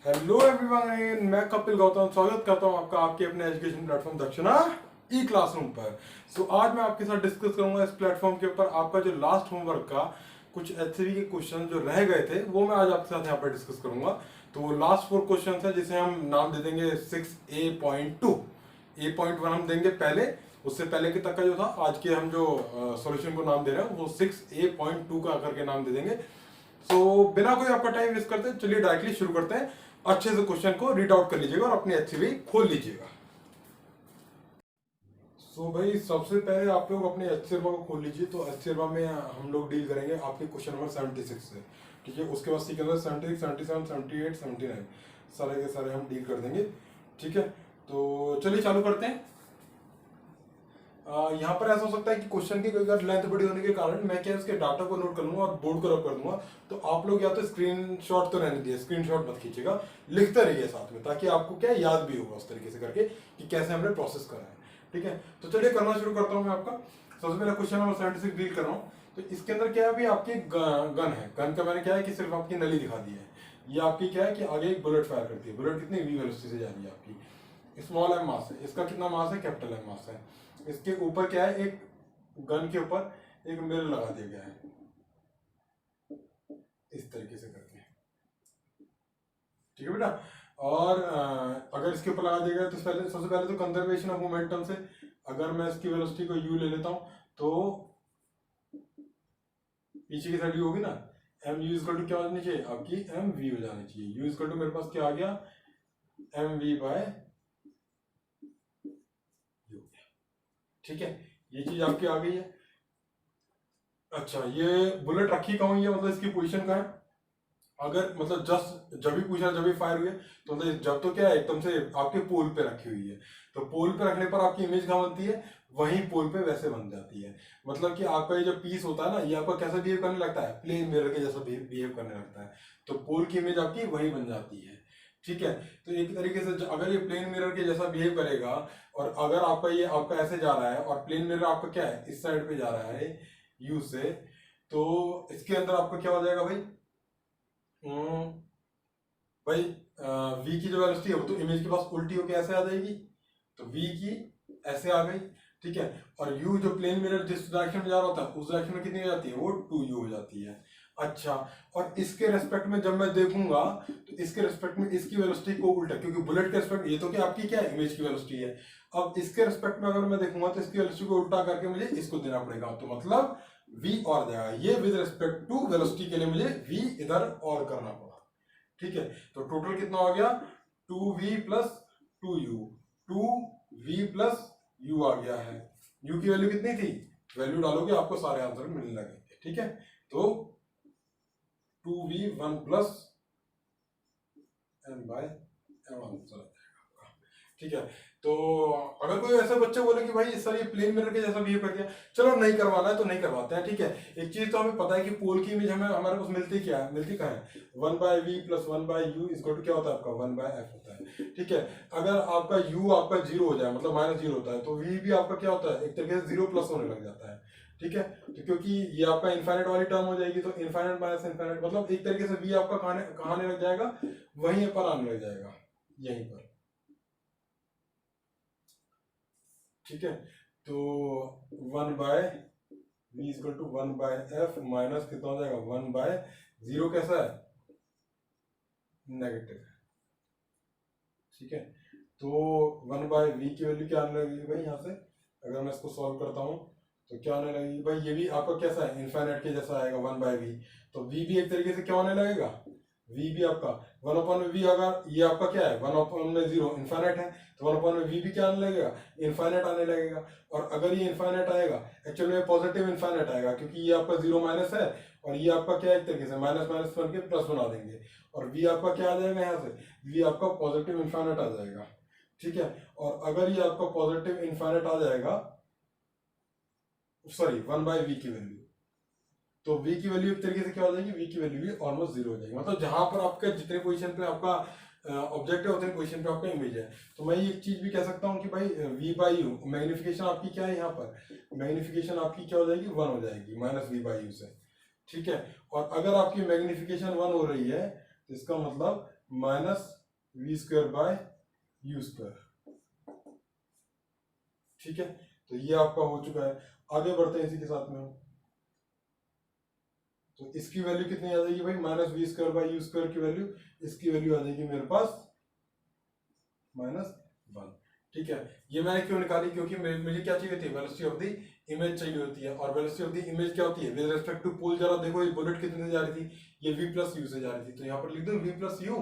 Hello everyone, मैं कपिल गौतम स्वागत करता हूं आपका आपके अपने एजुकेशन प्लेटफॉर्म दक्षिणा ई क्लासरूम पर। आज मैं आपके साथ डिस्कस करूंगा इस प्लेटफॉर्म के ऊपर आपका जो लास्ट होमवर्क का कुछ एचसीवी के क्वेश्चन जो रह गए थे वो मैं आज आपके साथ यहाँ पर डिस्कस करूंगा। तो वो लास्ट 4 क्वेश्चन है जिसे हम नाम दे देंगे 6A.2। A.1 हम देंगे पहले, उससे पहले के तक का जो था आज के हम जो सॉल्यूशन को नाम दे रहे हैं वो 6A.2 का करके नाम दे देंगे। बिना कोई आपका टाइम वेस्ट करते चलिए डायरेक्टली शुरू करते हैं। अच्छे से क्वेश्चन को रीड आउट कर लीजिएगा और अपनी एचसीवी खोल लीजिएगा। भाई सबसे पहले आप लोग अपने एचसीवी को खोल लीजिए। तो एचसीवी में हम लोग डील करेंगे आपके क्वेश्चन नंबर 76 से, ठीक है। उसके बाद सीक्वेंस 76, 77, 78, 79 सारे के सारे हम डील कर देंगे, ठीक है। तो चलिए चालू करते हैं। यहाँ पर ऐसा हो सकता है कि क्वेश्चन की अगर लेंथ बड़ी होने के कारण मैं क्या उसके डाटा को नोट कर लूंगा और बोर्ड को रब कर दूंगा। तो आप लोग या तो स्क्रीनशॉट तो रहने दिए, स्क्रीनशॉट मत खींचेगा, लिखते रहिए साथ में ताकि आपको क्या याद भी होगा उस तरीके से करके कि कैसे हमने प्रोसेस करा है, ठीक है। तो चलिए करना शुरू करता हूँ मैं आपका। सबसे पहले क्वेश्चन नंबर 76 डील कर रहा हूँ। तो इसके अंदर क्या है, अभी आपकी गन है। गन का मैंने क्या है कि सिर्फ आपकी नली दिखा दी है। ये आपकी क्या है कि आगे एक बुलेट फायर करती है। बुलेट कितनी वी वेलोसिटी से जा रही है आपकी। स्मॉल एम मास है, इसका कितना मास है, कैपिटल एम मास है। इसके ऊपर क्या है, एक गन के ऊपर एक मिरर लगा दिया गया है इस तरीके से करके, ठीक है बेटा। और अगर इसके ऊपर लगा दिया गया तो सबसे पहले तो कंजर्वेशन ऑफ मोमेंटम से अगर मैं इसकी वेलोसिटी को u ले लेता हूं तो पीछे की साइड u होगी ना। एम यू इक्वल टू क्या होनी चाहिए आपकी, एम वी हो जानी चाहिए। u इक्वल टू मेरे पास क्या आ गया, एम वी बाय, ठीक है। ये चीज आपकी आ गई है। अच्छा, ये बुलेट रखी कहाँ हुई है, मतलब इसकी पोजीशन का है। अगर मतलब जस्ट जब भी पूछा जब भी फायर हुई है तो मतलब जब तो क्या है एकदम से आपके पोल पे रखी हुई है। तो पोल पे रखने पर आपकी इमेज कहाँ बनती है, वहीं पोल पे वैसे बन जाती है। मतलब कि आपका ये जो पीस होता है ना, ये आपका कैसा बिहेव करने लगता है, प्लेन मिरर के जैसा बिहेव करने लगता है। तो पोल की इमेज आपकी वही बन जाती है, ठीक है। तो एक तरीके से अगर ये प्लेन मिरर के जैसा बिहेव करेगा और अगर आपका ये आपका ऐसे जा रहा है और प्लेन मिरर आपका क्या है इस साइड पे जा रहा है यू से, तो इसके अंदर आपका क्या हो जाएगा भाई, भाई v की जो वेलोसिटी है वो तो इमेज के पास उल्टी होकर ऐसे आ जाएगी। तो v की ऐसे आ गई, ठीक है। और u जो प्लेन मिरर जिस डायरेक्शन में जा रहा होता है उस डायरेक्शन में कितनी हो जाती है, वो 2u हो जाती है। अच्छा, और इसके रेस्पेक्ट में जब मैं देखूंगा तो इसके रेस्पेक्ट में इसकी वेलोसिटी को उल्टा, क्योंकि बुलेट के रेस्पेक्ट ये तो क्या आपकी क्या है इमेज की वेलोसिटी है। अब इसके रेस्पेक्ट में अगर मैं देखूंगा तो इसकी वेलोसिटी को उल्टा करके मुझे इसको देना पड़ेगा। तो मतलब v और जाएगा, ये विद रिस्पेक्ट टू वेलोसिटी के लिए मुझे v इधर और करना पड़ा, ठीक है। तो टोटल कितना हो गया, 2v plus 2u, 2v plus u आ गया है। u की वैल्यू कितनी थी, वैल्यू डालोगे आपको सारे आंसर मिलने लगेंगे, ठीक है। तो 2v 1 plus m by m answer, ठीक है। तो अगर कोई ऐसा बच्चा बोले कि भाई सर ये प्लेन मिरर के जैसा बिहेव कर दिया, चलो नहीं करवाना है तो नहीं करवाते हैं, ठीक है। एक चीज तो हमें पता है कि पोल की इमेज हमें हमारे पास मिलती क्या है, मिलती कहाँ है, 1/v plus 1/u equal to क्या होता है आपका 1/f होता है, ठीक है। अगर आपका u आपका 0 हो जाए मतलब -0 होता है तो v भी आपका क्या होता है एक तरीके से 0 प्लस होने लग जाता है, ठीक है। तो क्योंकि ये आपका इनफाइनाइट वाली टर्म हो जाएगी तो इनफाइनाइट माइनस इनफाइनाइट मतलब एक तरीके से v आपका कहाँ आने लग जाएगा, वहीं पर आने लग जाएगा, यहीं पर, ठीक है। तो 1/v equal to 1/f minus कितना हो जाएगा 1/0 कैसा है, नेगेटिव, ठीक है। तो 1/v की वैल्यू क्या आने लगेगी भाई, यहाँ से अगर मैं इसको सॉल्व करता हूँ तो क्या आने लगेगी भाई, ये भी आपका कैसा है इनफाइनाइट के जैसा आएगा 1/v। तो v भी एक तरीके से क्या होने लगेगा, v भी आपका 1/v, अगर ये आपका क्या है 1/0 इनफाइनाइट है तो 1/v भी क्या आने लगेगा, इनफाइनाइट आने लगेगा। और अगर ये इनफाइनाइट आएगा एक्चुअली में पॉजिटिव इनफाइनाइट आएगा, क्योंकि ये आपका 0 माइनस है और ये आपका क्या है एक तरीके से माइनस माइनस बन के प्लस बना देंगे। और v आपका क्या आ जाएगा यहाँ से, v आपका पॉजिटिव इनफाइनाइट आ जाएगा, ठीक है। और अगर ये आपका पॉजिटिव इनफाइनाइट आ जाएगा, सॉरी 1/v की वैल्यू, तो v की वैल्यू एक तरीके से क्या हो जाएगी, v की वैल्यू भी ऑलमोस्ट 0 हो जाएगी। मतलब जहां पर आपके जितने पोजीशन पे आपका ऑब्जेक्ट है उतने पोजीशन पे आपका इमेज है। तो मैं एक चीज भी कह सकता हूँ कि भाई v/u मैग्निफिकेशन आपकी क्या है, यहाँ पर मैग्निफिकेशन आपकी क्या हो जाएगी 1 हो जाएगी -v/u से, ठीक है। और अगर आपकी मैग्निफिकेशन 1 हो रही है तो इसका मतलब minus v square by u square. ठीक है, तो ये आपका हो चुका है। आगे बढ़ते हैं इसी के साथ में। तो इसकी वैल्यू कितनी आ जाएगी भाई, minus v square by u square की वैल्यू, इसकी वैल्यू आ जाएगी मेरे पास -1। ठीक है, ये मैंने क्यों निकाली, क्योंकि मुझे क्या चाहिए थी, वेलोसिटी ऑफ द इमेज चाहिए होती है। और वेलोसिटी ऑफ द इमेज क्या होती है विद रिस्पेक्ट टू पोल। जरा देखो ये बुलेट कितने से जा रही थी, ये v प्लस यू से जा रही थी, तो यहाँ पर लिख दो v प्लस यू।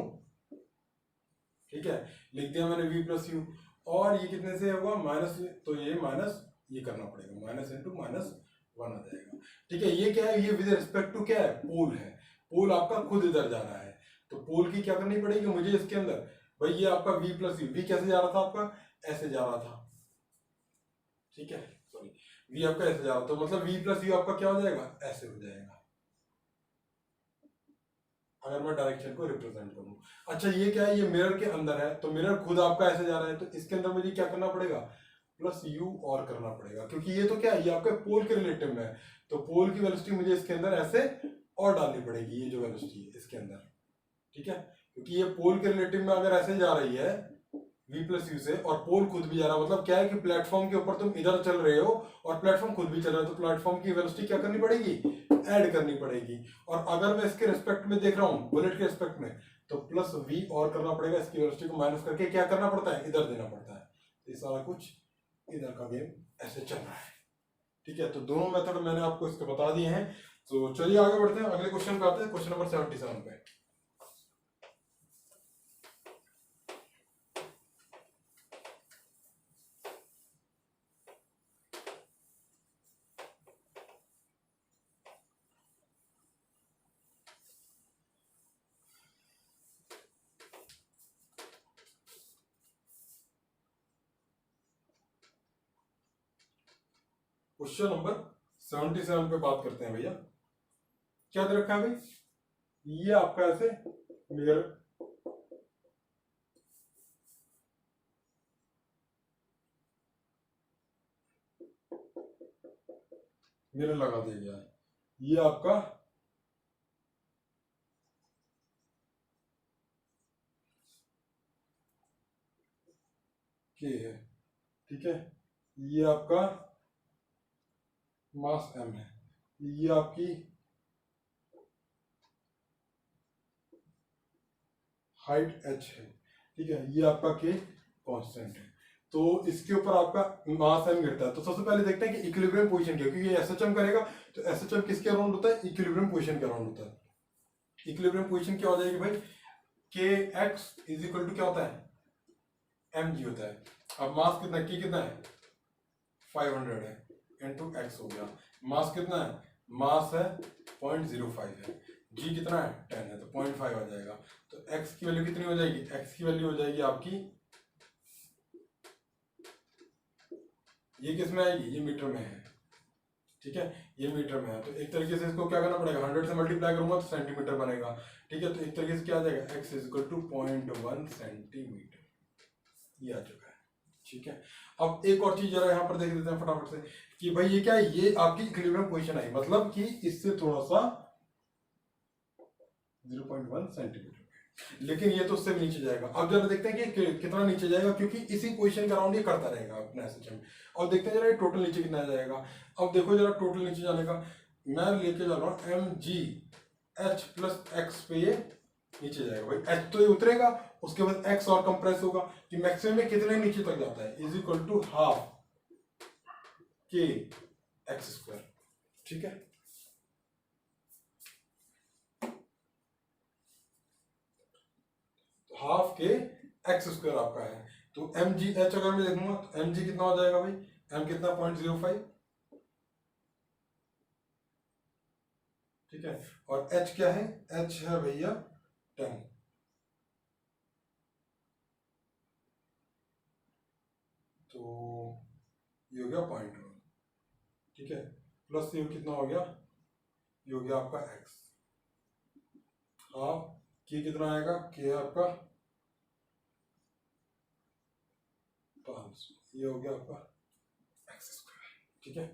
ठीक है, लिख दिया मैंने v प्लस यू। और ये कितने से हुआ, माइनस, तो ये माइनस ये करना पड़ेगा, माइनस इंटू -1 आ जाएगा। ठीक है, ये क्या है, ये विद रिस्पेक्ट टू क्या है, पोल है। पोल आपका खुद इधर जा रहा है, तो पोल की क्या करनी पड़ेगी मुझे इसके अंदर, भाई ये आपका v प्लस यू, v कैसे जा रहा था आपका, ऐसे जा रहा था। ठीक है, सॉरी, v आपका ऐसे जा रहा था, तो मतलब v प्लस यू आपका क्या हो जाएगा, ऐसे हो जाएगा, अगर मैं डायरेक्शन को रिप्रेजेंट करूं। अच्छा, ये क्या है, ये मिरर के अंदर है, तो मिरर खुद आपका ऐसे जा रहा है, तो इसके अंदर मुझे क्या करना पड़ेगा, प्लस यू और करना पड़ेगा, क्योंकि ये तो क्या है, ये आपके पोल के रिलेटिव में है, तो पोल की वेलोसिटी मुझे इसके अंदर ऐसे और डालनी पड़ेगी, ये जो वेलोसिटी है इसके अंदर। ठीक है, क्योंकि ये पोल के रिलेटिव में अगर ऐसे जा रही है v प्लस यू से, और पोल खुद भी जा रहा है, मतलब क्या है कि प्लेटफॉर्म के ऊपर तुम इधर चल रहे हो और प्लेटफॉर्म खुद भी चल रहा है, तो प्लेटफॉर्म की वेलोसिटी क्या करनी पड़ेगी, ऐड करनी पड़ेगी। और अगर मैं इसके रिस्पेक्ट में देख रहा हूँ, बुलेट के रिस्पेक्ट में, तो प्लस v और करना पड़ेगा, इसकी वेलोसिटी को माइनस करके क्या करना पड़ता है, इधर देना पड़ता है। तो ये सारा कुछ इधर का गेम ऐसे चल रहा है। ठीक है, तो दोनों मेथड मैंने आपको इसके बता दिए हैं। तो चलिए आगे बढ़ते हैं, अगले क्वेश्चन पे आते हैं, क्वेश्चन नंबर 77 पे। क्वेश्चन नंबर 77 पे बात करते हैं भैया। क्या दे रखा है भाई, ये आपका ऐसे मिरर, मिरर लगा दिया गया है, ये आपका के है। ठीक है, ये आपका मास m है, ये आपकी हाइट h है। ठीक है, ये आपका k कांस्टेंट है, तो इसके ऊपर आपका मास m गिरता है। तो सबसे पहले देखते हैं कि इक्विलिब्रियम पोजीशन क्या, क्योंकि ये एसएचएम करेगा, तो एसएचएम किसके अराउंड होता है, इक्विलिब्रियम पोजीशन के अराउंड होता है। इक्विलिब्रियम पोजीशन क्या हो जाएगी भाई, के एक्स इज इक्वल टू क्या होता है, एम जी होता है। अब मास कितना, के कितना है 500 है, इंटू एक्स हो गया। मास कितना है, मास है 0.05 है, जी कितना है 10 है, तो 0.5 आ जाएगा। तो एक्स की वैल्यू कितनी हो जाएगी, एक्स की वैल्यू हो जाएगी आपकी, ये किस में आएगी, ये मीटर में है। ठीक है, ये मीटर में है, तो एक तरीके से इसको क्या करना पड़ेगा, 100 से मल्टीप्लाई करूंगा तो सेंटीमीटर बनेगा। ठीक है, तो एक तरीके से क्या आ जाएगा, x is equal to 0.1 centimetre, ये आ चुका है। ठीक है, अब एक और चीज जरा यहाँ पर देख लेते हैं फटाफट से, कि भाई ये क्या है, ये आपकी इक्विलिब्रियम पोजीशन आई, मतलब कि इससे थोड़ा सा 0.1 सेंटीमीटर, लेकिन ये तो उससे भी नीचे जाएगा। अब जरा देखते हैं कि कितना नीचे जाएगा, क्योंकि इसी पोजीशन के अराउंड ये करता रहेगा अपना एसएचएम। और देखते हैं जरा टोटल नीचे कितना जाएगा। अब देखो जरा टोटल नीचे जाने का, मैं लेके जा रहा हूँ m g h plus x पे, ये नीचे जाएगा भाई, एच तो ये उतरेगा, उसके बाद एक्स और कंप्रेस होगा, कि मैक्सिमम में कितने नीचे तक जाता है, is equal to half k x square. ठीक है, हाफ के एक्स स्क्वायर आपका है। तो एम जी एच अगर मैं देखूंगा, तो एम जी कितना हो जाएगा भाई, एम कितना 0.05। ठीक है, और एच क्या है, एच है भैया 10। तो ये हो गया 0.1। ठीक है, प्लस ये कितना हो गया, ये हो गया आपका एक्स, हाफ के कितना आएगा, के आपका 500, ये हो गया आपका एक्स स्क्वायर। ठीक है,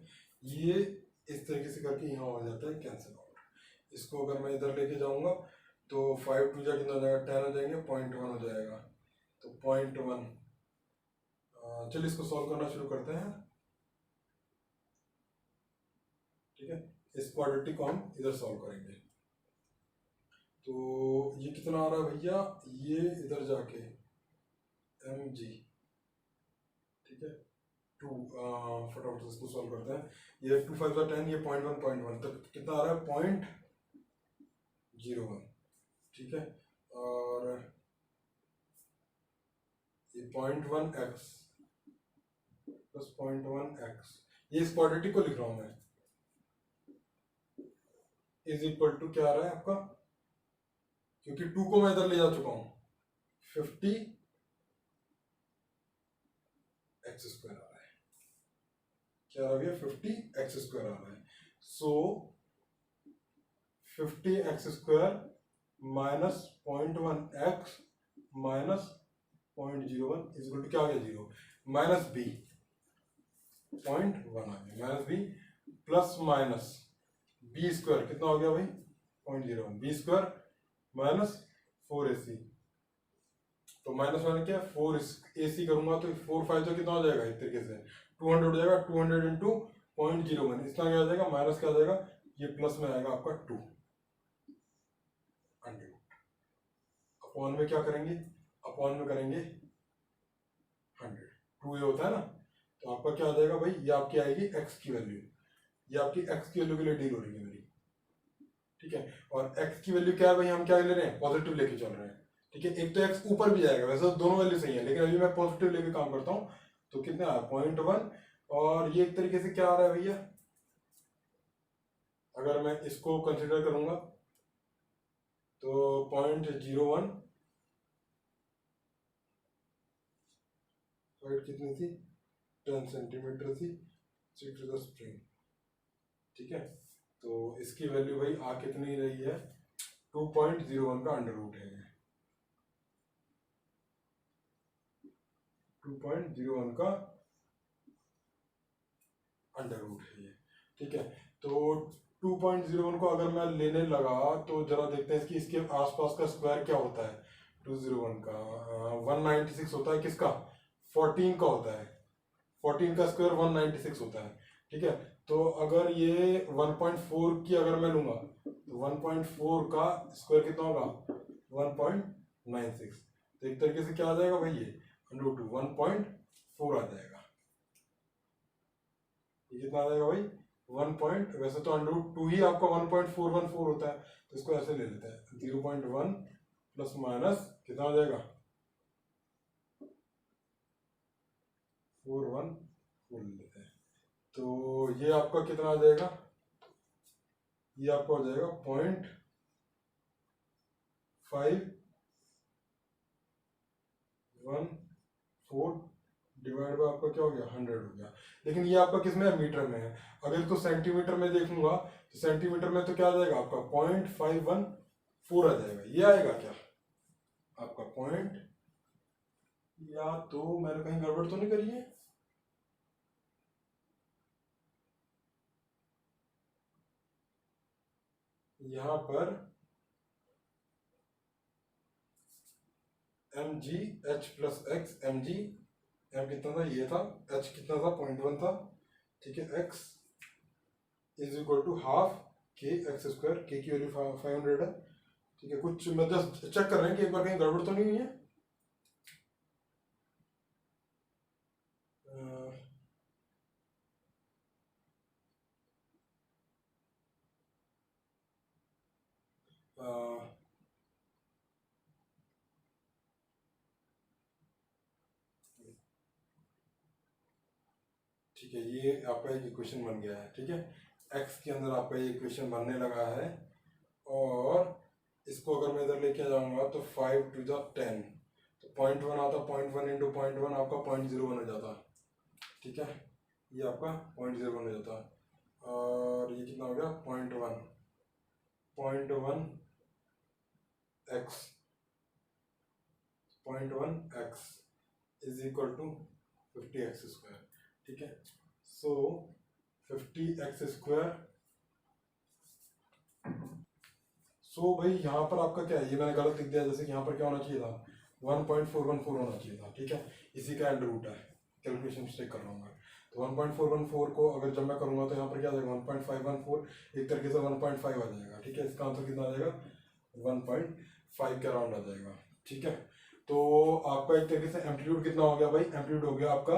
ये इस तरीके से करके यहाँ हो जाता है कैंसिल आउट। इसको अगर मैं इधर लेके जाऊंगा, तो 5 टू जा कितना हो जाएगा, 10 हो जाएंगे, 0.1 हो जाएगा, तो 0.1। चलिए इसको सॉल्व करना शुरू करते हैं, ठीक है। इस क्वाड्रेटिक को हम इधर सॉल्व करेंगे। तो ये कितना आ रहा है भैया, ये इधर जाके mg, ठीक है, 2 फटाफट से इसको सॉल्व करते हैं। ये 2 5 10, ये 0.1 तो कितना आ रहा है, 0.01, ठीक है। और ये 0.1x प्लस 0.1x, ये इस क्वाड्रेटिक को लिख रहा हूं मैं, इज इक्वल टू क्या आ रहा है आपका, क्योंकि 2 को मैं इधर ले जा चुका हूं, 50 एक्स स्क्वायर आ रहा है, क्या आ गया, 50 एक्स स्क्वायर आ रहा है। So 50 x square minus 0.1x minus 0.01 is equal to क्या आ गया, 0, माइनस b, 0.1 आ गया, minus b plus minus b square कितना हो गया भाई, 0.01, b स्क्वायर माइनस 4ac, तो माइनस मैंने क्या 4ac करूंगा तो 4 5 तो कितना हो जाएगा, एक तरीके से 200 हो जाएगा, 200 इंटू 0.01, इतना क्या आ जाएगा, माइनस क्या आ जाएगा, ये प्लस में आएगा आपका 2 अंडर रूट, अपॉन में क्या करेंगे, अपॉन में करेंगे 100, 2 ये होता है ना, तो आपका क्या आ जाएगा भाई, ये आपकी आएगी x की वैल्यू, ये आपकी x की वैल्यू के लिए डील हो रही है मेरी, ठीक है। और x की वैल्यू क्या है भाई, हम क्या ले रहे हैं, पॉजिटिव लेके चल रहे हैं, ठीक है। एक तो x ऊपर भी जाएगा, वैसे तो दोनों वैल्यू सही है, लेकिन अभी मैं पॉजिटिव लेके काम करता हूँ, तो कितना है 0.1, और ये एक तरीके से क्या आ रहा है भैया, अगर मैं इसको कंसिडर करूंगा तो 0.01, हाइट कितनी थी, 10 सेंटीमीटर थी, सीट टू द स्प्रिंग, ठीक है। तो इसकी वैल्यू भाई आ कितनी रही है, 2.01 का अंडर रूट है, 2.01 का अंडर रूट है ये, ठीक है। तो 2.01 को अगर मैं लेने लगा तो जरा देखते हैं इसकी, इसके आसपास का स्क्वायर क्या होता है, 201 का 196 होता है, किसका 14 का होता है, 14 का स्क्वायर 196 होता है, ठीक है। तो अगर ये 1.4 की अगर मैं लूंगा तो 1.4 का स्क्वायर कितना होगा, 1.96, तो एक तरीके से क्या आ जाएगा भाई, ये अंडर टू 1.4 आ जाएगा, ये कितना आ जाएगा भाई 1 पॉइंट, वैसे तो अंडर रूट 2 ही आपका 1.414 होता है, तो इसको ऐसे ले लेते हैं, 0.1 प्लस माइनस कितना आ जाएगा 414 ले लेते हैं, तो ये आपका कितना आ जाएगा, ये आपका हो जाएगा 0.514 डिवाइड बाय आपका क्या हो गया 100 हो गया, लेकिन ये आपका किस में है, मीटर में है। अगर इसको सेंटीमीटर में देखूंगा तो सेंटीमीटर में तो क्या आ जाएगा आपका 0.514 आ जाएगा, ये आएगा क्या आपका पॉइंट, या तो मैंने कहीं गड़बड़ तो नहीं करी है, यहाँ पर mg h plus x, mg m कितना था, ये था, h कितना था 0.1 था, ठीक है, x is equal to half k x square, k की वैल्यू 500 है, ठीक है। कुछ मैं जस्ट चेक कर रहे हैं कि एक बार कहीं गड़बड़ तो नहीं हुई है, ठीक है, ये आपका एक इक्वेशन बन गया है, ठीक है, x के अंदर आपका ये इक्वेशन बनने लगा है, और इसको अगर मैं इधर लेके जाऊंगा तो 5 टू द 10, तो 0.1 आता, 0.1 इंटू 0.1 आपका 0.01 हो जाता, ठीक है, ये आपका 0.01 हो जाता, और ये कितना हो गया 0.1 x 0.1x is equal to 50x square, ठीक है। सो 50x स्क्वायर, सो भाई यहाँ पर आपका क्या है, ये मैंने गलत लिख दिया, जैसे कि यहाँ पर क्या होना चाहिए था 1.414 होना चाहिए था, ठीक है, इसी का एंड रूट है, कैलकुलेशन मिस्टेक कर रहा हूँ मैं। तो 1.414 को अगर जब मैं करूँगा तो यहाँ पर क्या आ जाएगा 1.514, एक तरीके से 1.5 आ जाएगा, ठीक है, इसका आंसर कितना आ जाएगा 1.5 के अराउंड आ जाएगा, ठीक है। तो आपका एक तरीके से एम्पलीट्यूड कितना हो गया भाई, एम्पलीट्यूड हो गया आपका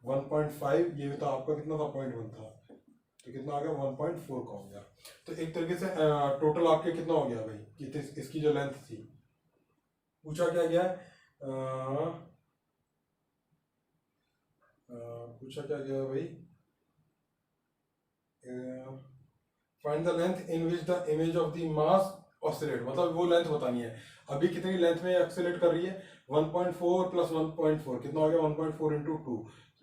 1.5, ये था आपका कितना था 0.1 था, तो कितना आ गया 1.4 का हो गया। तो एक तरीके से टोटल आपके कितना हो गया भाई, कि इसकी जो लेंथ थी, पूछा क्या गया पूछा क्या गया भाई, find the length in which the image of the mass oscillate, मतलब वो लेंथ बतानी है, अभी कितनी लेंथ में ऑसिलेट कर रही है, 1.4 प्लस 1.4 कितना आ गया 1.4 इंटू 2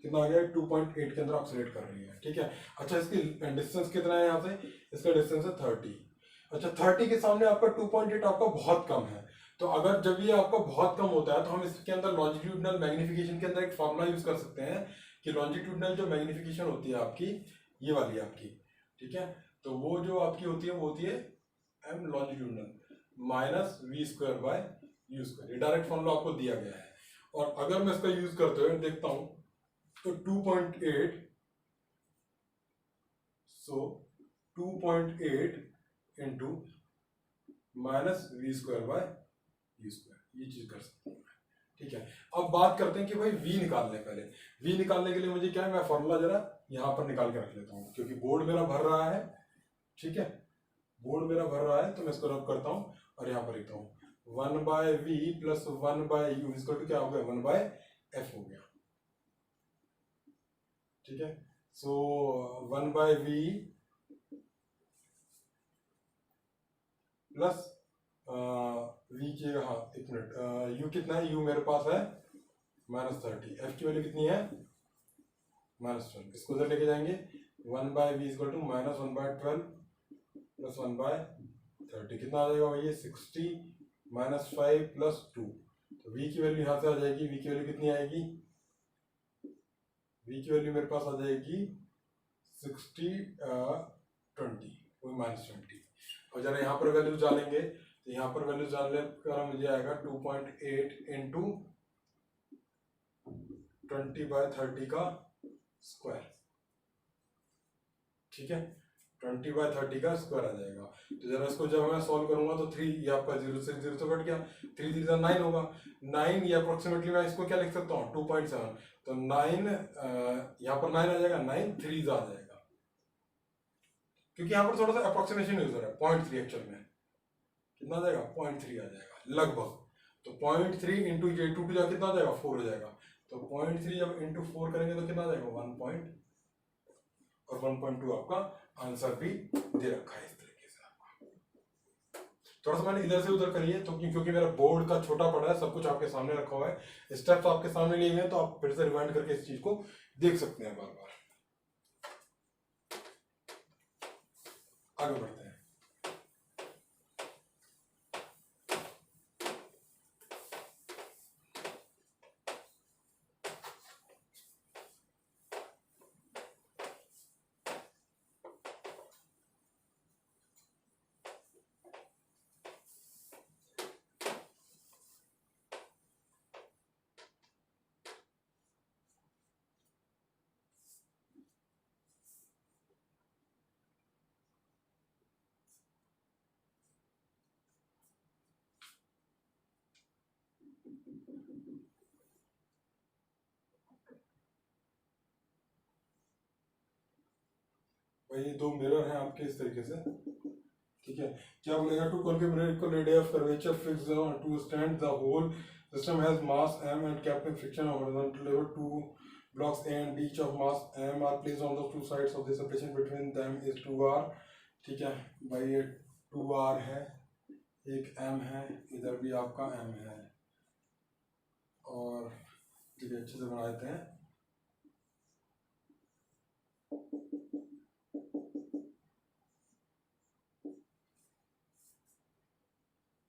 कितना आ गया 2.8 के अंदर ऑसिलेट कर रही है, ठीक है। अच्छा, इसकी डिस्टेंस कितना है यहाँ से, इसका डिस्टेंस है 30। अच्छा, 30 के सामने आपका 2.8 आपका बहुत कम है, तो अगर जब ये आपका बहुत कम होता है तो हम इसके अंदर लॉन्जिट्यूडनल मैग्निफिकेशन के अंदर एक फॉर्मूला यूज कर सकते हैं कि लॉन्जिट्यूडनल जो मैग्निफिकेशन होती है आपकी, ये वाली आपकी, ठीक है, तो वो जो आपकी होती है वो होती है m longitudinal minus v square by u square, ये डायरेक्ट फॉर्मूला आपको दिया गया है। और अगर मैं इसका यूज करते हुए देखता हूं तो 2.8, so 2.8 into minus v square by u square, ये चीज कर सकते हैं, ठीक है। अब बात करते हैं कि भाई v निकालने, पहले v निकालने के लिए मुझे क्या है, मैं फॉर्मूला जरा यहाँ पर निकाल के रख लेता हूँ, क्योंकि बोर्ड मेरा भर रहा है, ठीक है, बोर्ड मेरा भर रहा है, तो मैं इसको रब करता हूँ और यहाँ पर लिखता हूँ 1 by v plus 1 by u इसको क्या हो गया 1 बाय एफ हो गया, ठीक है। सो 1 बाय वी प्लस वी की, हाँ एक मिनट, यू कितना है, यू मेरे पास है -30, एफ की वैल्यू कितनी है -12, इसको उधर लेके जाएंगे 1 by v equal to -1 by 12 plus 1 by 30, कितना आ जाएगा भैया 60 -5 प्लस 2, तो v की वैल्यू यहाँ से आ जाएगी, v की वैल्यू कितनी आएगी, v की वैल्यू मेरे पास आ जाएगी 60 20 -20, और जरा यहाँ पर वैल्यू जानेंगे, तो यहाँ पर वैल्यू जानने पर मुझे आएगा 2.8 इंटू 20 बाय 30 का स्क्वायर, ठीक है, 20 बाय 30 का स्क्वायर आ जाएगा। तो जरा इसको जब मैं सॉल्व करूंगा तो 3 ये आपका 0 से 0 तो कट गया, 3 3 जा 9 होगा, 9 ये अप्रोक्सीमेटली मैं इसको क्या लिख सकता हूँ 2.7, तो 9 यहाँ पर 9 आ जाएगा, 9 3 आ जाएगा, क्योंकि यहाँ पर थोड़ा सा अप्रोक्सीमेशन यूज हो रहा है, 0.3 एक्चुअल में कितना आ जाएगा 0.3 आ जाएगा लगभग, तो 0.3 इंटू ये 2 टू कितना आ जाएगा 4 हो जाएगा, तो 0.3 जब इंटू 4 करेंगे तो कितना आ जाएगा 1 पॉइंट, और 1.2 आपका आंसर भी दे रखा है इस तरीके से आपका। थोड़ा सा मैंने इधर से उधर करिए, तो क्योंकि मेरा बोर्ड का छोटा पड़ा है, सब कुछ आपके सामने रखा हुआ है, स्टेप्स आपके सामने लिए हुए हैं, तो आप फिर से रिवाइंड करके इस चीज को देख सकते हैं बार बार। आगे बढ़ते हैं। ये 2 मिरर हैं आपके इस तरीके से, ठीक है। क्या बोलेगा, two concave mirror equal radius of curvature fixed to stand, the whole system has mass m and kept in friction on horizontal level, two blocks A and B each of mass m are placed on the two sides of the separation between them is 2r, ठीक है भाई, ये 2r है, एक m है, इधर भी आपका m है, और ठीक है अच्छे से बना देते हैं,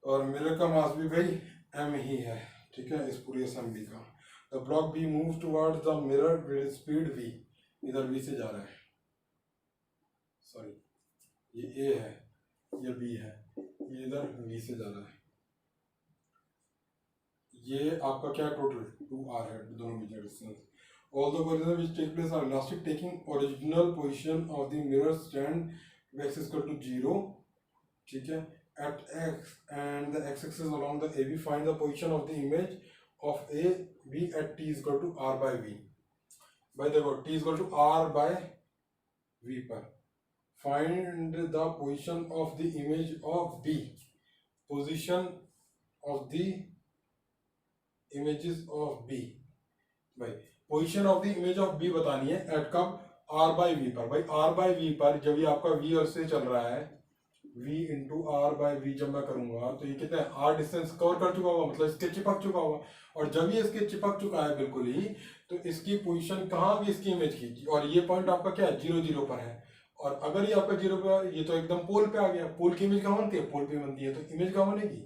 और मिरर का मास भी भाई m ही है, ठीक है, इस पूरी असेंबली का। The block B move towards the mirror with speed v, इधर v से जा रहा है, सॉरी ये a है, ये b है, ये इधर v से जा रहा है, ये आपका क्या टोटल 2r है, दोनों बीच का distance. All the coordinates which take place are elastic, taking original position of the mirror stand to x is equal to 0, ठीक है, at x and the x-axis along the AB, find the position of the image of A B at t is equal to r by v। भाई देखो t is equal to r by v पर find the position of the image of B, position of the images of B। भाई position of the image of B बतानी है eight कब, are by we पर। भाई are by we पर जब ये आपका वी और से चल रहा है, v into r by v जब मैं करूंगा तो ये कितना है, आर डिस्टेंस कवर कर चुका होगा, मतलब इसके चिपक चुका होगा। और जब ये इसके चिपक चुका है बिल्कुल ही, तो इसकी पोजीशन कहाँ भी इसकी इमेज की, और ये पॉइंट आपका क्या है 0 0 पर है। और अगर ये आपका 0 पर, ये तो एकदम पोल पे आ गया, पोल की इमेज कहाँ बनती है, पोल पे बनती है, तो इमेज कहाँ बनेगी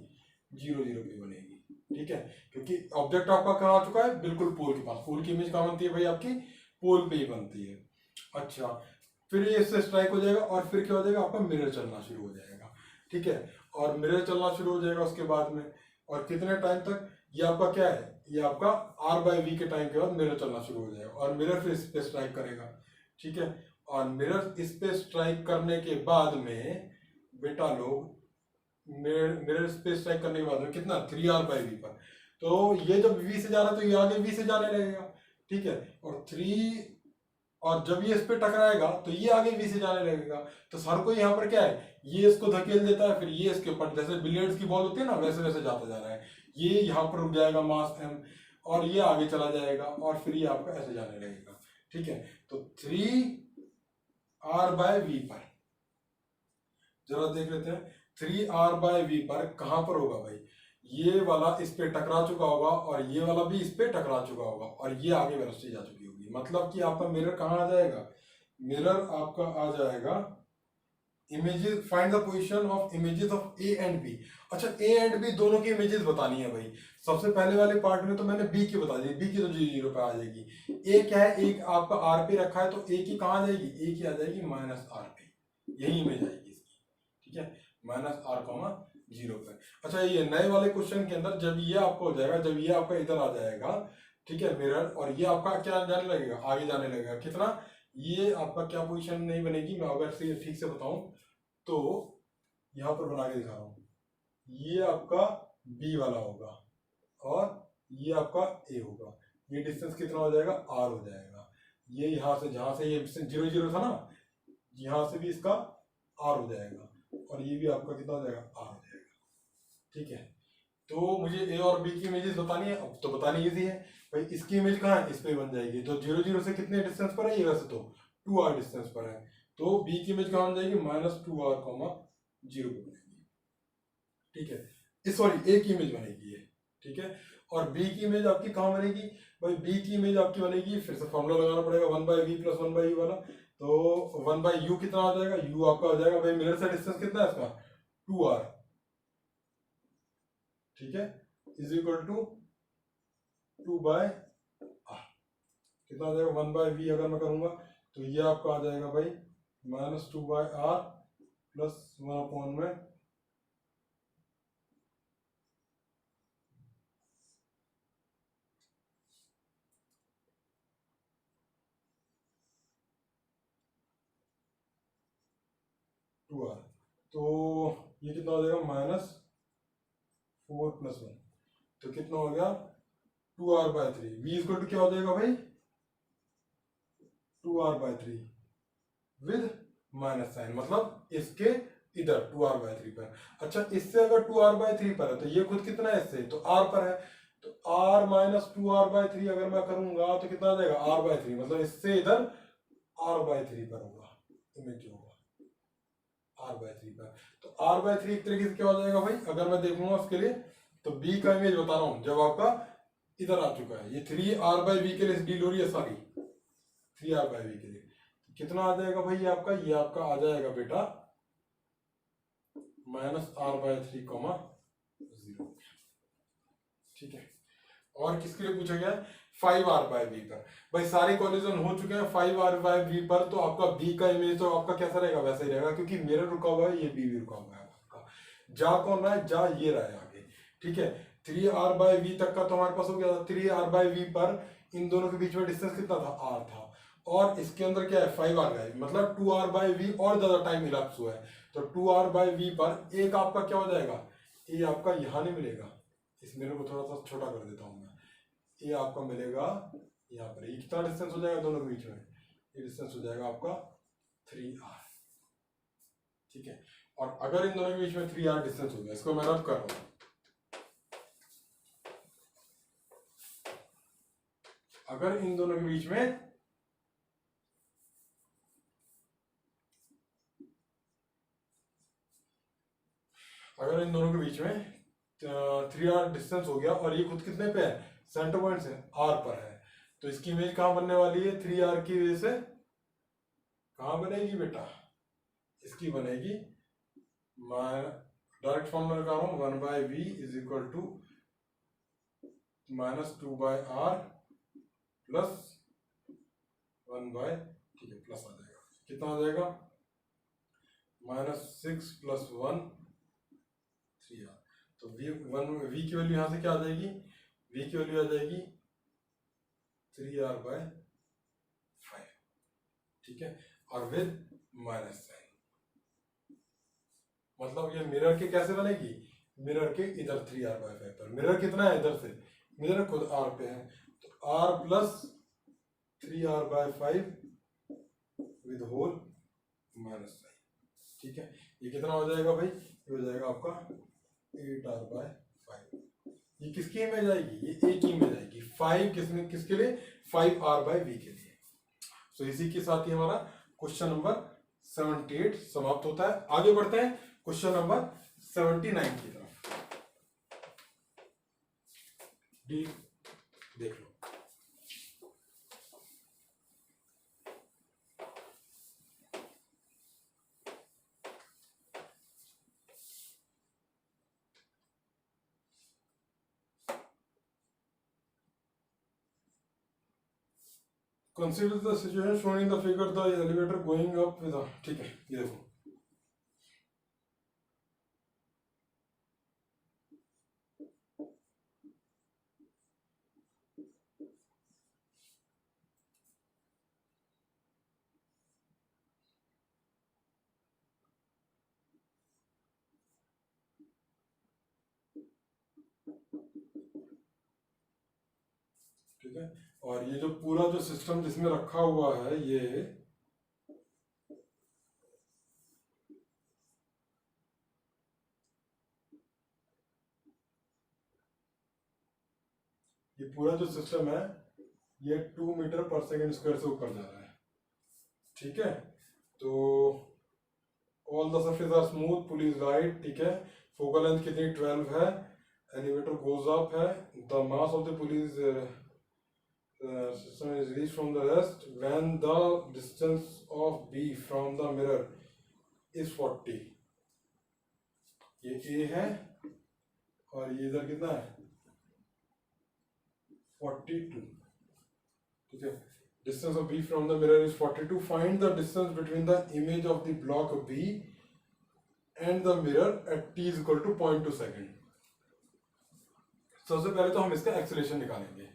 0 0 पे बनेगी, ठीक है, क्योंकि ऑब्जेक्ट आपका कहाँ आ चुका है, बिल्कुल पोल के पास। पोल की इमेज कहाँ बनती है भाई, आपकी पोल पे ही बनती है। अच्छा, फिर ये इससे स्ट्राइक हो जाएगा और फिर क्या हो जाएगा, आपका मिरर चलना शुरू हो जाएगा, ठीक है। और मिरर चलना शुरू हो जाएगा उसके बाद में, और कितने टाइम तक, ये आपका क्या है, ये आपका आर बाई वी के टाइम के बाद मिरर चलना शुरू हो जाएगा, और मिरर फिर इस पे स्ट्राइक करेगा, ठीक है। और मिरर इस पे स्ट्राइक करने के बाद में बेटा लोग, मिरर स्पेस स्ट्राइक करने के बाद में कितना 3r बाई वी पर, तो ये जब v से जा रहा है तो ये आगे v से जाने लगेगा, ठीक है। और 3, और जब ये इस पे टकराएगा तो ये आगे v से जाने लगेगा। तो सर को यहाँ पर क्या है, ये इसको धकेल देता है, फिर ये इसके ऊपर, जैसे बिलियर्ड्स की बॉल होती है ना, वैसे वैसे जाता जा रहा है। ये यहाँ पर रुक जाएगा मास m, और ये आगे चला जाएगा, और फिर ये आपका ऐसे जाने लगेगा, ठीक है। तो 3r बाई वी पर जरा देख लेते हैं, 3r बाई वी पर कहां पर होगा भाई, ये वाला इस पे टकरा चुका होगा, और ये वाला भी इस पे टकरा चुका होगा, और ये आगे वेलोसिटी जा चुकी होगी। मतलब कि आपका मिरर कहाँ आ जाएगा, मिरर आपका आ जाएगा images, find the position of images of A and B. अच्छा, ए एंड बी दोनों की इमेजेस बतानी है भाई। सबसे पहले वाले पार्ट में तो मैंने बी की बता दी, बी की तो 0 0 पे आ जाएगी। ए क्या है, एक आपका आर पे रखा है, तो ए की कहाँ आ जाएगी, ए की आ जाएगी माइनस आर पे, यही इमेज आएगी इसकी, ठीक है, माइनस आर कॉमा 0 पे। अच्छा, ये नए वाले क्वेश्चन के अंदर जब ये आपको हो जाएगा, जब ये आपका इधर आ जाएगा, ठीक है, मिरर, और ये आपका क्या जाने लगेगा, आगे जाने लगेगा, कितना, ये आपका क्या पोजीशन नहीं बनेगी, मैं अगर से ठीक से बताऊं तो यहां पर बना के दिखा रहा हूं, ये आपका बी वाला होगा और ये आपका ए होगा। ये डिस्टेंस कितना हो जाएगा, आर हो जाएगा। ये यहां से, जहां से ये 0 0 था ना, यहां से भी इसका आर हो जाएगा, और ये भी आपका कितना हो जाएगा, आर हो जाएगा, ठीक है। तो मुझे ए और बी की इमेजेस बतानी है, अब तो बतानी इजी है भाई। इसकी इमेज कहाँ है, इस पे बन जाएगी। तो 0 0 से कितने डिस्टेंस पर है ये, वैसे तो 2r डिस्टेंस पर है, तो बी की इमेज कहाँ बन जाएगी, -2r, 0 पे बनेगी, ठीक है। सॉरी, ए की इमेज बनेगी ये, ठीक है। और बी की इमेज आपकी कहाँ बनेगी भाई, बी की इमेज आपकी बनेगी, फिर से फॉर्मूला लगाना पड़ेगा, 1/v + 1/u वाला। तो 1/u कितना आ जाएगा, u आपका हो जाएगा भाई, मिरर से डिस्टेंस कितना है इसका 2r, ठीक है, इज इक्वल टू 2/r, कितना आ जाएगा 1/v अगर मैं करूंगा तो ये आपका आ जाएगा भाई -2/r प्लस 1 में 2r। तो ये कितना हो जाएगा -4 + 1, तो कितना हो गया 2r/3। v इक्वल टू क्या हो जाएगा भाई 2r/3 विद माइनस साइन, मतलब इसके इधर 2r/3 पर। अच्छा, इससे अगर 2r/3 पर है तो ये खुद कितना है इससे, तो r पर है, तो r - 2r/3 अगर मैं करूंगा तो कितना आ जाएगा r/3, मतलब इससे इधर r/3 पर होगा, इमेज होगा r/3 पर। तो r/3 एक तरीके से क्या हो जाएगा भाई, अगर मैं देखूंगा उसके लिए, तो b का इमेज बता रहा हूं, जब आपका इधर आ चुका है, ये 3r/v के लिए डील हो रही है सारी, 3r/v के लिए कितना आ जाएगा भाई, ये आपका आ जाएगा बेटा -r/3, 0, ठीक है। और किसके लिए पूछा गया है, 5r/v पर। भाई सारे कोलिजन हो चुके हैं 5r/v पर, तो आपका b का इमेज तो आपका कैसा रहेगा, वैसा ही रहेगा, क्योंकि मिरर रुका हुआ है, ये b भी रुका हुआ है आपका। जा कौन रहा है, जा ये रहा है आगे, ठीक है। 3r/v तक का तो हमारे पास हो गया था। 3r/v पर इन दोनों के बीच में डिस्टेंस कितना था, r था, और इसके अंदर क्या है, 5r गए, मतलब 2r/v और ज्यादा टाइम इलाप्स हुआ है। तो 2r/v पर एक आपका क्या हो जाएगा, ये आपका यहाँ नहीं मिलेगा, इस मिरर को थोड़ा सा छोटा कर देता हूँ मैं, ये आपका मिलेगा यहाँ पर। ये कितना डिस्टेंस हो जाएगा दोनों के बीच में, ये डिस्टेंस हो जाएगा आपका 3r, ठीक है। और अगर इन दोनों के बीच में 3r डिस्टेंस हो गया, इसको मैं रब कर रहा हूँ, अगर इन दोनों के बीच में में 3r डिस्टेंस हो गया और ये खुद कितने पे है, सेंटर पॉइंट से r पर है, तो इसकी इमेज कहाँ बनने वाली है, 3r की वजह से कहाँ बनेगी बेटा, इसकी बनेगी, मैं डायरेक्ट फॉर्मूला लगा रहा हूँ, 1/v is equal to -2/r plus 1/, ठीक है, प्लस आ जाएगा, कितना आ जाएगा, -6 + 1 3r। तो v की वैल्यू यहाँ से क्या आ जाएगी, v की वैल्यू आ जाएगी 3r/5, ठीक है, और विद माइनस साइन। मतलब ये मिरर के कैसे बनेगी, मिरर के इधर 3r/5 पर, मिरर कितना है इधर से, मिरर खुद r पे है, तो r + 3r/5 with whole minus sign, ठीक है। ये कितना हो जाएगा भाई, ये हो जाएगा आपका 8r/5। ये किसकी इमेज आएगी, ये a की इमेज आएगी, 5 किसके लिए, 5r/v के लिए। तो इसी के साथ ही हमारा क्वेश्चन नंबर 78 समाप्त होता है। आगे बढ़ते हैं क्वेश्चन नंबर 79 की तरफ। डी देख लो, consider the situation shown in the figure, the elevator going up with, ठीक है, ये देखो, ठीक है। और ये जो पूरा जो सिस्टम जिसमें रखा हुआ है, ये पूरा जो सिस्टम है, ये 2 मीटर पर सेकेंड स्क्वायर से ऊपर जा रहा है, ठीक है। तो all the surface are smooth, pull is right, ठीक है, फोकल लेंथ कितनी 12 है, एलिवेटर गोज अप है, the mass of the pull is system is reached from the rest when the distance of B from the mirror is 40। ये A है और ये इधर कितना है 42, ठीक है। Distance of B from the mirror is 42. Find the distance between the image of the block B and the mirror at t is equal to 0.2 second. सबसे पहले तो हम इसका एक्सेलरेशन निकालेंगे,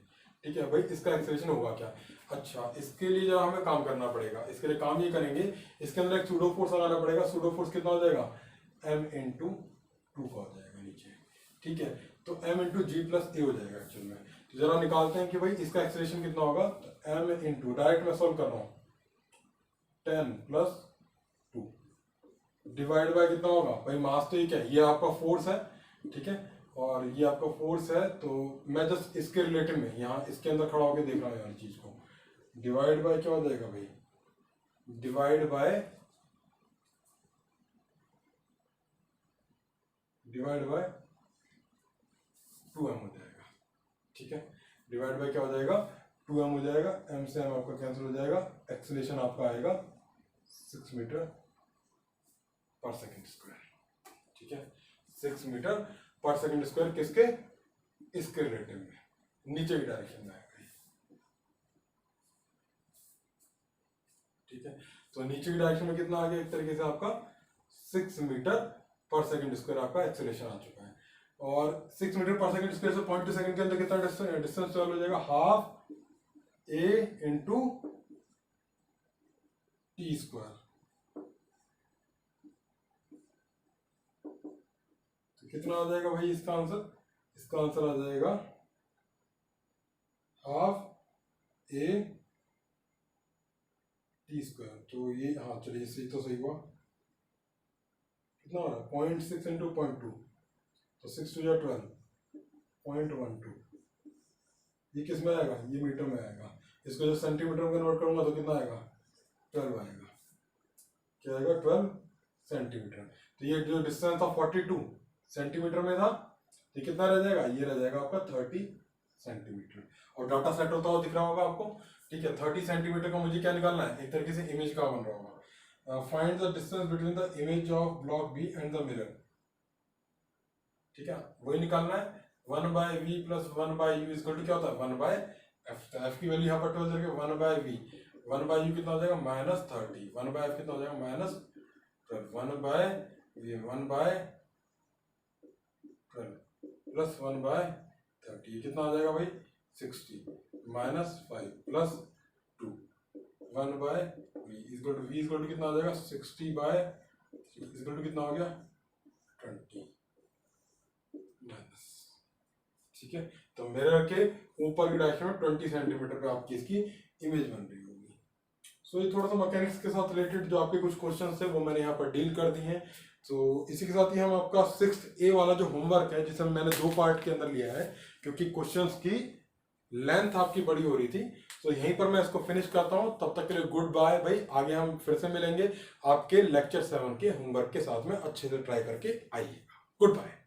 ठीक है भाई, इसका एक्सेलरेशन होगा क्या। अच्छा, इसके लिए जो हमें काम करना पड़ेगा, इसके लिए काम ये करेंगे, इसके अंदर एक सूडो फोर्स लगाना पड़ेगा। सूडो फोर्स कितना हो जाएगा, m × 2 का हो जाएगा नीचे, ठीक है। तो m × g + a हो जाएगा एक्चुअल में। तो जरा निकालते हैं कि भाई इसका एक्सेलरेशन कितना होगा। तो m × डायरेक्ट मैं सॉल्व कर रहा हूँ, 10 + 2 डिवाइड बाय कितना होगा भाई, मास तो ये क्या है, ये आपका फोर्स है, ठीक है, और ये आपका फोर्स है। तो मैं जस्ट इसके रिलेटिव में यहाँ इसके अंदर खड़ा होकर देख रहा हूँ यार चीज को। डिवाइड बाय क्या हो जाएगा भाई, डिवाइड बाय 2m हो जाएगा, ठीक है। डिवाइड बाय क्या हो जाएगा, 2m हो जाएगा, m से m आपका कैंसिल हो जाएगा। एक्सेलरेशन आपका आएगा 6 मीटर पर सेकेंड स्क्वायर, ठीक है, 6 मीटर पर सेकेंड स्क्वायर। किसके, इसके रिलेटिव में, नीचे की डायरेक्शन में आएगा, ठीक है। तो नीचे की डायरेक्शन में कितना आ गया, एक तरीके से आपका 6 मीटर पर सेकंड स्क्वायर आपका एक्सेलरेशन आ चुका है। और 6 मीटर पर सेकंड स्क्वायर से 0.2 सेकंड के अंदर कितना डिस्टेंस ट्रेवल हो जाएगा, हाफ ए इंटू टी स्क्वायर। तो कितना आ जाएगा भाई इसका आंसर, इसका आंसर आ जाएगा हाफ ए टी स्क्वायर। तो ये हाँ चलिए इससे तो सही हुआ, कितना हो रहा है 0.6 इंटू 0.2, तो 6 टू 12, 0.12। ये किस में आएगा, ये मीटर में आएगा। इसको जब सेंटीमीटर में कन्वर्ट करूंगा तो कितना आएगा 12 आएगा, क्या आएगा 12 सेंटीमीटर। तो ये जो डिस्टेंस था 42 सेंटीमीटर में था, ये कितना रह जाएगा, ये रह जाएगा आपका 30 सेंटीमीटर। और डाटा सेट होता हुआ दिख रहा होगा आपको, ठीक है। 30 सेंटीमीटर का मुझे क्या निकालना है, एक तरीके से इमेज का बन रहा होगा। Find the distance between the image of block B and the mirror, ठीक है, वही निकालना है। 1/v plus 1/u equal to क्या होता है 1/f। तो f की वैल्यू यहाँ पर 12 करके 1/v, 1/u कितना हो जाएगा -30, 1/f कितना हो जाएगा -12, 1/v 1/12 प्लस 1/30, ये कितना आ जाएगा भाई 60, -5 प्लस 2, 1/v इक्वल टू कितना आ जाएगा 60/3 इक्वल टू कितना हो गया 20 माइनस, ठीक है। तो मिरर के ऊपर की डायरेक्शन में 20 सेंटीमीटर पे आपकी इसकी इमेज बन रही होगी। सो ये थोड़ा सा मैकेनिक्स के साथ रिलेटेड जो आपके कुछ क्वेश्चंस थे वो मैंने यहाँ पर डील कर दिए हैं। तो इसी के साथ ही हम आपका 6th A वाला जो होमवर्क है, जिसे मैंने 2 पार्ट के अंदर लिया है क्योंकि क्वेश्चंस की लेंथ आपकी बड़ी हो रही थी, तो यहीं पर मैं इसको फिनिश करता हूँ। तब तक के लिए गुड बाय भाई, आगे हम फिर से मिलेंगे आपके लेक्चर 7 के होमवर्क के साथ में, अच्छे से ट्राई करके आइएगा। Good bye.